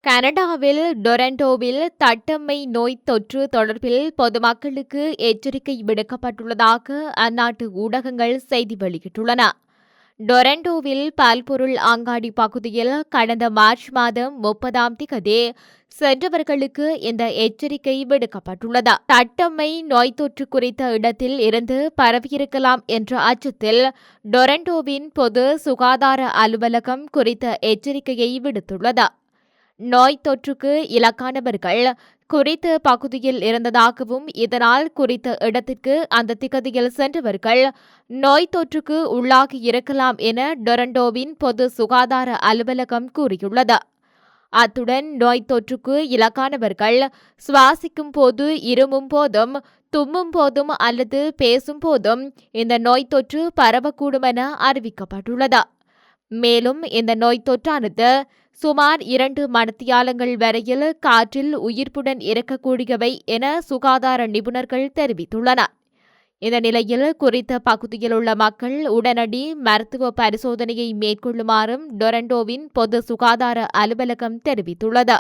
கனடாவில் டொரண்டோவில் தட்டம்மை நோய் தொற்று தொடர்பில் பொதுமக்களுக்கு எச்சரிக்கை விடுக்கப்பட்டுள்ளதாக அந்நாட்டு ஊடகங்கள் செய்தி வெளியிட்டுள்ளன. டொரண்டோவில் பல்பொருள் அங்காடி பகுதியில் கடந்த மார்ச் மாதம் 30ஆம் திகதி சென்றவர்களுக்கு இந்த எச்சரிக்கை விடுக்கப்பட்டுள்ளது. தட்டம்மை நோய் தொற்று குறித்த இடத்தில் இருந்து பரவியிருக்கலாம் என்ற அச்சத்தில் டொரண்டோவின் பொது சுகாதார அலுவலகம் குறித்த எச்சரிக்கையை விடுத்துள்ளது. நோய் தொற்றுக்கு இலக்கானவர்கள் குறித்த பகுதியில் இருந்ததாகவும் இதனால் குறித்த இடத்திற்கு அந்த திகதியில் சென்றவர்கள் நோய் தொற்றுக்கு உள்ளாகி இருக்கலாம் என டொரண்டோவின் பொது சுகாதார அலுவலகம் கூறியுள்ளது. அத்துடன் நோய் தொற்றுக்கு இலக்கானவர்கள் சுவாசிக்கும் போது, இருமும் போதும், தும்மும் போதும் அல்லது பேசும் போதும் இந்த நோய் தொற்று பரவக்கூடும் என அறிவிக்கப்பட்டுள்ளது. மேலும் இந்த நோய் தொற்றானது சுமார் 2 மணித்தியாலங்கள் வரையில் காற்றில் உயிர்ப்புடன் இருக்கக்கூடியவை என சுகாதார நிபுணர்கள் தெரிவித்துள்ளனர். இந்த நிலையில் குறித்த பகுதியில் உள்ள மக்கள் உடனடி மருத்துவ பரிசோதனையை மேற்கொள்ளுமாறும் டொரண்டோவின் பொது சுகாதார அலுவலகம் தெரிவித்துள்ளது.